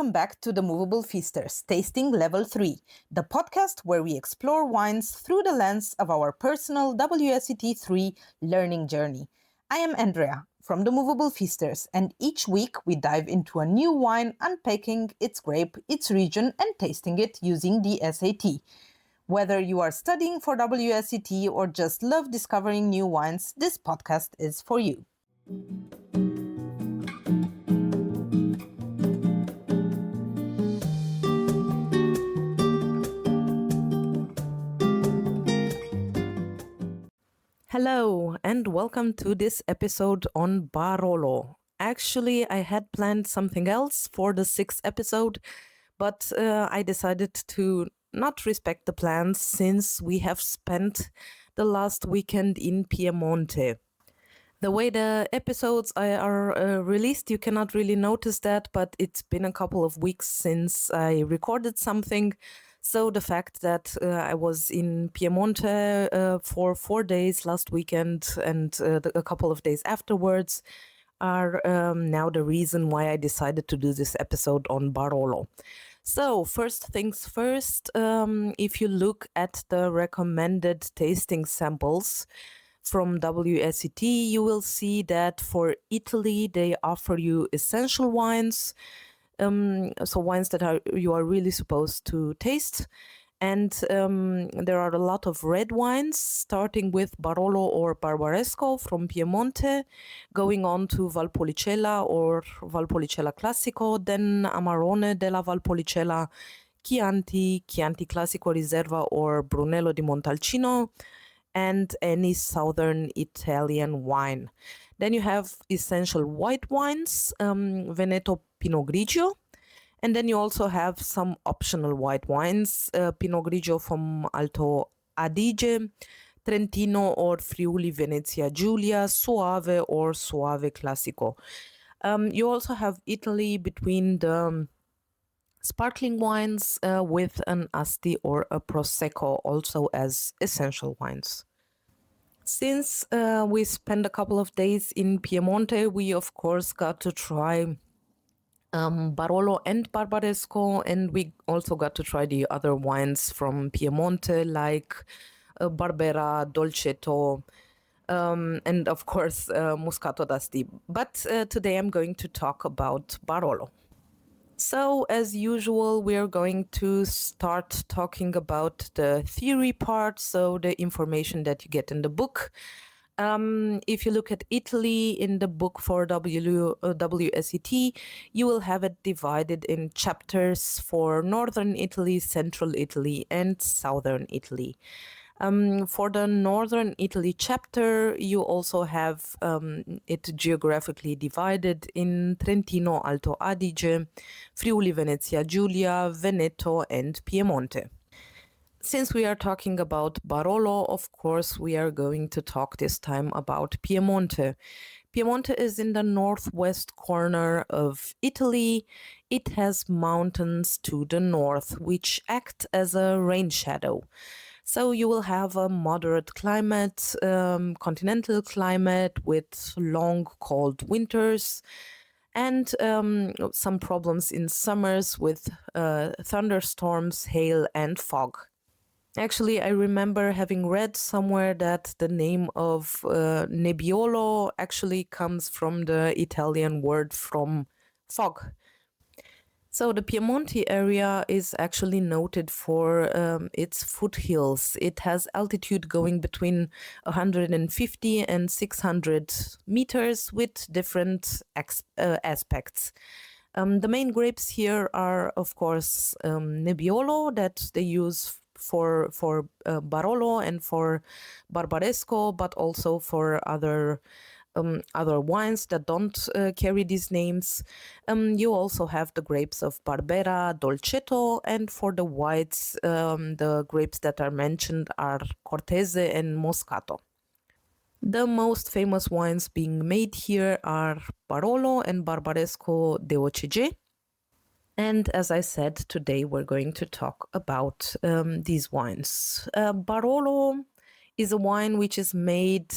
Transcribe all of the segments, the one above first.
welcome back to the Movable Feasters, Tasting Level 3, the podcast where we explore wines through the lens of our personal WSET 3 learning journey. I am Andrea from the Movable Feasters, and each week we dive into a new wine, unpacking its grape, its region, and tasting it using the SAT. Whether you are studying for WSET or just love discovering new wines, this podcast is for you. Hello, and welcome to this episode on Barolo. Actually, I had planned something else for the 6th episode, but I decided to not respect the plans since we have spent the last weekend in Piemonte. The way the episodes are released, you cannot really notice that, but it's been a couple of weeks since I recorded something. So the fact that I was in Piemonte for 4 days last weekend and a couple of days afterwards are now the reason why I decided to do this episode on Barolo. So first things first, if you look at the recommended tasting samples from WSET, you will see that for Italy, they offer you essential wines, so wines that you are really supposed to taste. And there are a lot of red wines, starting with Barolo or Barbaresco from Piemonte, going on to Valpolicella or Valpolicella Classico, then Amarone della Valpolicella, Chianti, Chianti Classico Riserva or Brunello di Montalcino, and any southern Italian wine. Then you have essential white wines, Veneto Pinot Grigio. And then you also have some optional white wines, Pinot Grigio from Alto Adige, Trentino or Friuli Venezia Giulia, Soave or Soave Classico. You also have Italy between the sparkling wines with an Asti or a Prosecco also as essential wines. Since we spent a couple of days in Piemonte, we of course got to try Barolo and Barbaresco, and we also got to try the other wines from Piemonte like Barbera, Dolcetto, and of course Moscato d'Asti. But today I'm going to talk about Barolo. So, as usual, we are going to start talking about the theory part, so the information that you get in the book. If you look at Italy in the book for WSET, you will have it divided in chapters for Northern Italy, Central Italy, and Southern Italy. For the Northern Italy chapter, you also have it geographically divided in Trentino, Alto Adige, Friuli Venezia Giulia, Veneto, and Piemonte. Since we are talking about Barolo, of course, we are going to talk this time about Piemonte. Piemonte is in the northwest corner of Italy. It has mountains to the north, which act as a rain shadow. So you will have a moderate climate, continental climate with long, cold winters, and some problems in summers with thunderstorms, hail, and fog. Actually, I remember having read somewhere that the name of Nebbiolo actually comes from the Italian word from fog. So the Piemonte area is actually noted for its foothills. It has altitude going between 150 and 600 meters with different aspects. The main grapes here are, of course, Nebbiolo that they use for Barolo and for Barbaresco, but also for other wines that don't carry these names. You also have the grapes of Barbera, Dolcetto, and for the whites, the grapes that are mentioned are Cortese and Moscato. The most famous wines being made here are Barolo and Barbaresco de Ocege. And as I said, today we're going to talk about these wines. Barolo is a wine which is made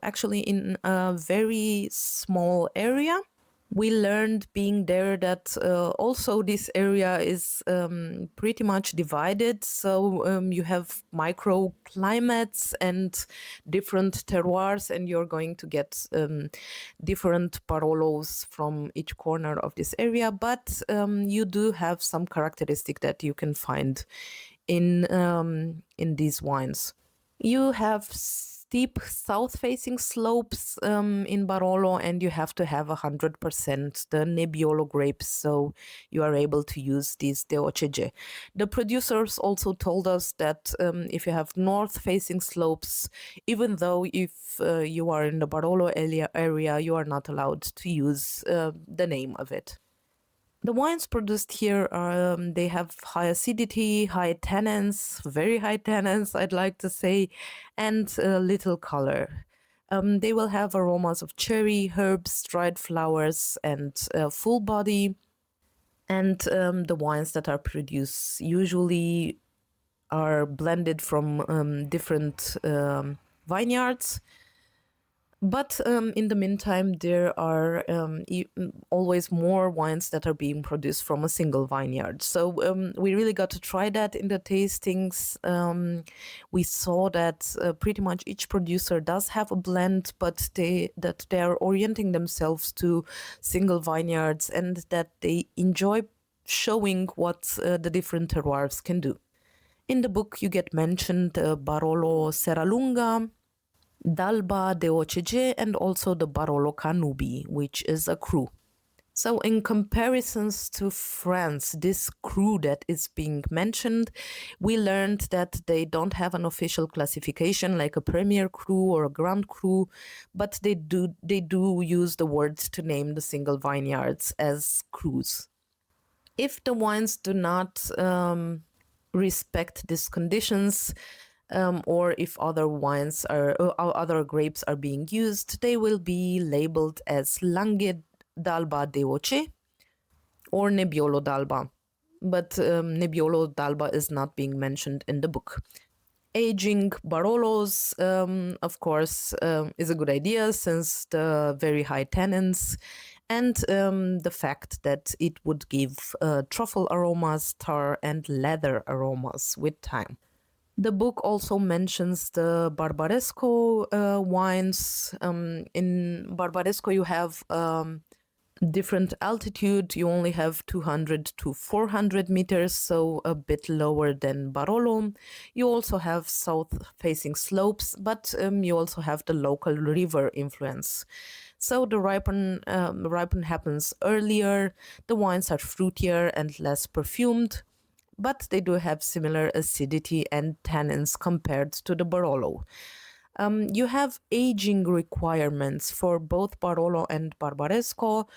actually in a very small area. We learned being there that also this area is pretty much divided. So you have microclimates and different terroirs, and you're going to get different Barolos from each corner of this area. But you do have some characteristic that you can find in these wines. You have steep south-facing slopes in Barolo, and you have to have 100% the Nebbiolo grapes, so you are able to use these Deocege. The producers also told us that if you have north-facing slopes, even though if you are in the Barolo area, you are not allowed to use the name of it. The wines produced here are, they have high acidity, high tannins, very high tannins, I'd like to say, and little color. They will have aromas of cherry, herbs, dried flowers, and full body. And the wines that are produced usually are blended from different vineyards. But in the meantime, there are always more wines that are being produced from a single vineyard. So we really got to try that in the tastings. We saw that pretty much each producer does have a blend, but they are orienting themselves to single vineyards and that they enjoy showing what the different terroirs can do. In the book, you get mentioned Barolo Serralunga, Dalba de Ocege, and also the Barolo Canubi, which is a cru. So in comparisons to France, this cru that is being mentioned, we learned that they don't have an official classification like a Premier Cru or a Grand Cru, but they do use the words to name the single vineyards as crus. If the wines do not respect these conditions, or if other wines other grapes are being used, they will be labeled as Langhe d'Alba d'Oce or Nebbiolo d'Alba. But Nebbiolo d'Alba is not being mentioned in the book. Aging Barolos, of course, is a good idea since the very high tannins and the fact that it would give truffle aromas, tar, and leather aromas with time. The book also mentions the Barbaresco wines. In Barbaresco, you have different altitude. You only have 200 to 400 meters, so a bit lower than Barolo. You also have south-facing slopes, but you also have the local river influence. So the ripen happens earlier. The wines are fruitier and less perfumed, but they do have similar acidity and tannins compared to the Barolo. You have aging requirements for both Barolo and Barbaresco.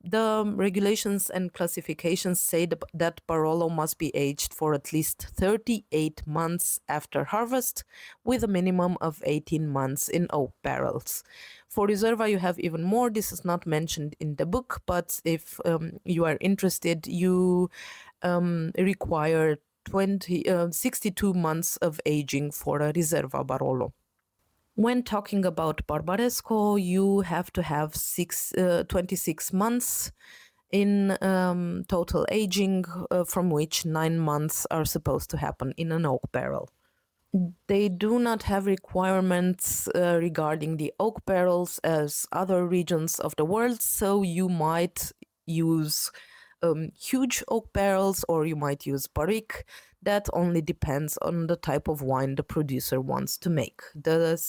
The regulations and classifications say that Barolo must be aged for at least 38 months after harvest, with a minimum of 18 months in oak barrels. For Reserva, you have even more. This is not mentioned in the book, but if you are interested, you require 62 months of aging for a Reserva Barolo. When talking about Barbaresco, you have to have 26 months in total aging, from which 9 months are supposed to happen in an oak barrel. They do not have requirements regarding the oak barrels as other regions of the world, so you might use huge oak barrels or you might use barrique. That only depends on the type of wine the producer wants to make. The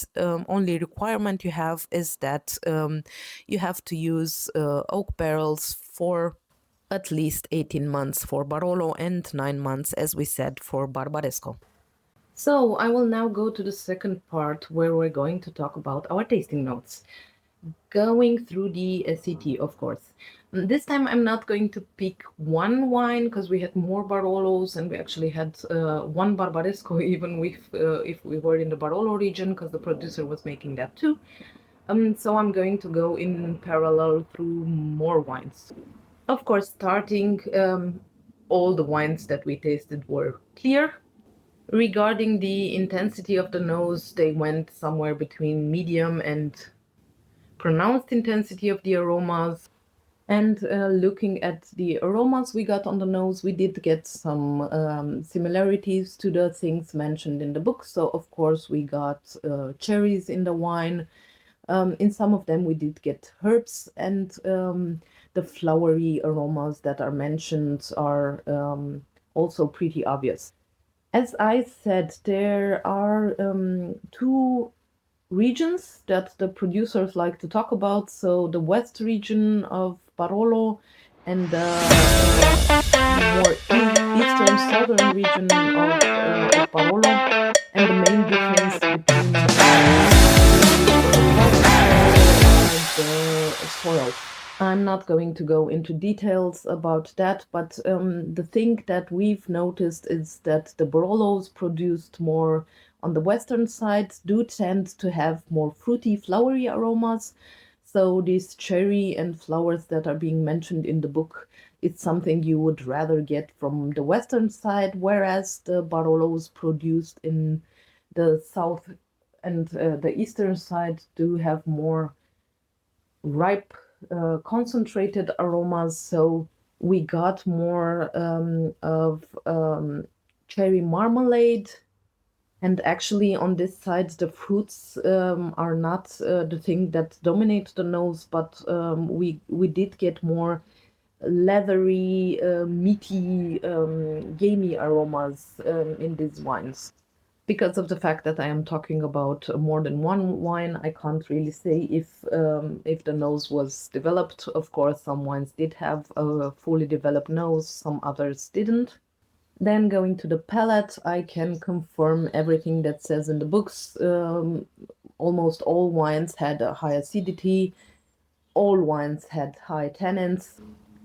only requirement you have is that you have to use oak barrels for at least 18 months for Barolo and 9 months, as we said, for Barbaresco. So I will now go to the second part where we're going to talk about our tasting notes. Going through the SET, of course. This time I'm not going to pick one wine because we had more Barolos and we actually had one Barbaresco even if we were in the Barolo region because the producer was making that too. So I'm going to go in parallel through more wines. Of course, starting all the wines that we tasted were clear. Regarding the intensity of the nose, they went somewhere between medium and pronounced intensity of the aromas. And looking at the aromas we got on the nose, we did get some similarities to the things mentioned in the book. So, of course, we got cherries in the wine. In some of them, we did get herbs, and the flowery aromas that are mentioned are also pretty obvious. As I said, there are two regions that the producers like to talk about. So the west region of Barolo and the more eastern southern region of Barolo. And the main difference between these parts of Barolo are the soils. I'm not going to go into details about that, but the thing that we've noticed is that the Barolos produced more on the western side do tend to have more fruity, flowery aromas. So these cherry and flowers that are being mentioned in the book, it's something you would rather get from the western side, whereas the Barolos produced in the south and the eastern side do have more ripe, concentrated aromas. So we got more of cherry marmalade. And actually, on this side, the fruits are not the thing that dominate the nose, but we did get more leathery, meaty, gamey aromas in these wines. Because of the fact that I am talking about more than one wine, I can't really say if the nose was developed. Of course, some wines did have a fully developed nose, some others didn't. Then going to the palate, I can confirm everything that says in the books. Almost all wines had a high acidity. All wines had high tannins.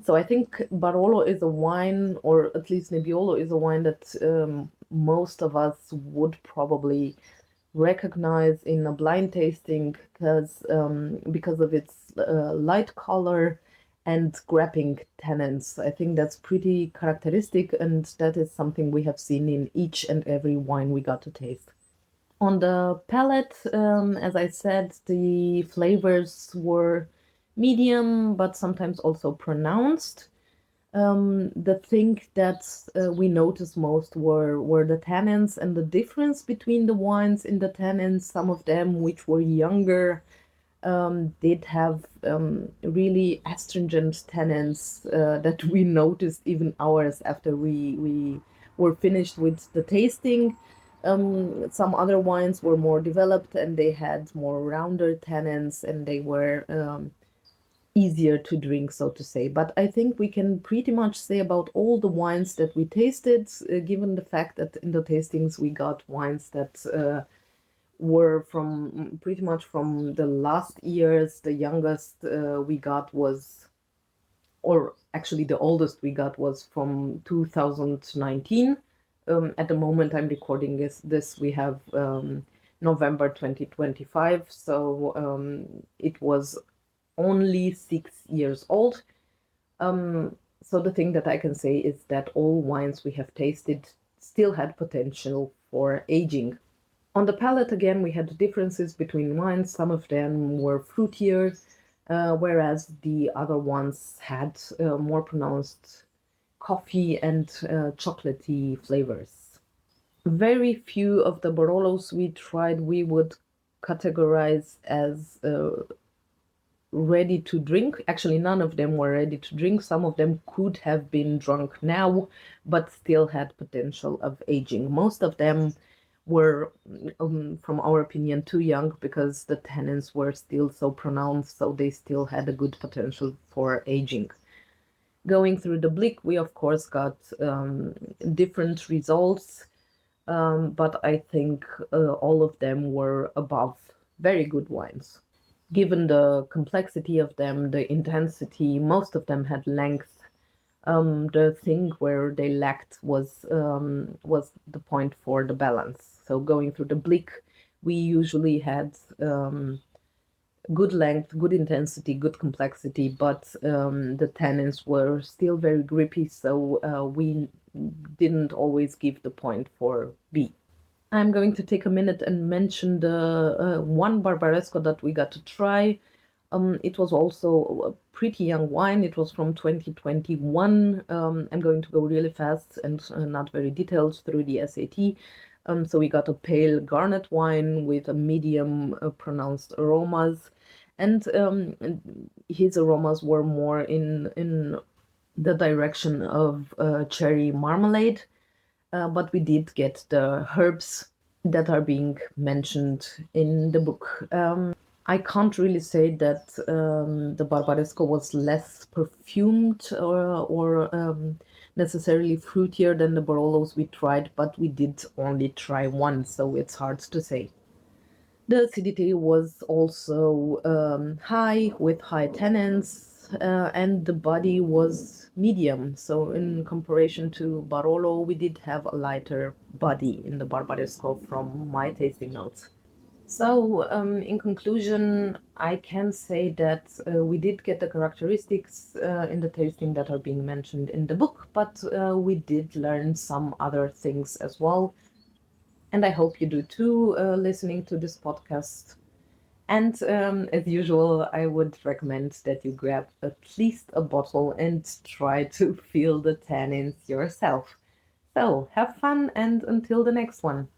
So I think Barolo is a wine, or at least Nebbiolo is a wine that most of us would probably recognize in a blind tasting because of its light color and grabbing tannins. I think that's pretty characteristic, and that is something we have seen in each and every wine we got to taste. On the palate, as I said, the flavors were medium, but sometimes also pronounced. The thing that we noticed most were the tannins and the difference between the wines in the tannins. Some of them, which were younger, did have really astringent tannins that we noticed even hours after we were finished with the tasting. Some other wines were more developed and they had more rounder tannins and they were easier to drink, so to say. But I think we can pretty much say about all the wines that we tasted, given the fact that in the tastings we got wines that were from pretty much from the last years. The youngest we got was, or actually the oldest we got was from 2019. At the moment I'm recording this we have November 2025, so it was only 6 years old. So the thing that I can say is that all wines we have tasted still had potential for aging. On the palate, again, we had differences between wines. Some of them were fruitier, whereas the other ones had more pronounced coffee and chocolatey flavors. Very few of the Barolos we tried we would categorize as ready to drink. Actually, none of them were ready to drink. Some of them could have been drunk now, but still had potential of aging. Most of them were, from our opinion, too young because the tannins were still so pronounced, so they still had a good potential for aging. Going through the Blick, we of course got different results, but I think all of them were above very good wines. Given the complexity of them, the intensity, most of them had length. The thing where they lacked was the point for the balance. So going through the Blick, we usually had good length, good intensity, good complexity, but the tannins were still very grippy, so we didn't always give the point for B. I'm going to take a minute and mention the one Barbaresco that we got to try. It was also pretty young wine. It was from 2021. I'm going to go really fast and not very detailed through the SAT. So we got a pale garnet wine with a medium pronounced aromas, and his aromas were more in the direction of cherry marmalade, but we did get the herbs that are being mentioned in the book. I can't really say that the Barbaresco was less perfumed or necessarily fruitier than the Barolos we tried, but we did only try one, so it's hard to say. The acidity was also high with high tannins, and the body was medium. So, in comparison to Barolo, we did have a lighter body in the Barbaresco from my tasting notes. So, in conclusion, I can say that we did get the characteristics in the tasting that are being mentioned in the book, but we did learn some other things as well. And I hope you do too, listening to this podcast. And as usual, I would recommend that you grab at least a bottle and try to feel the tannins yourself. So, have fun and until the next one.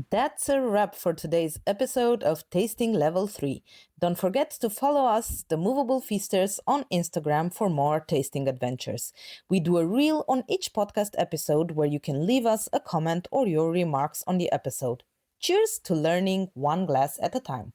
That's a wrap for today's episode of Tasting Level 3. Don't forget to follow us, the Movable Feasters, on Instagram for more tasting adventures. We do a reel on each podcast episode where you can leave us a comment or your remarks on the episode. Cheers to learning one glass at a time.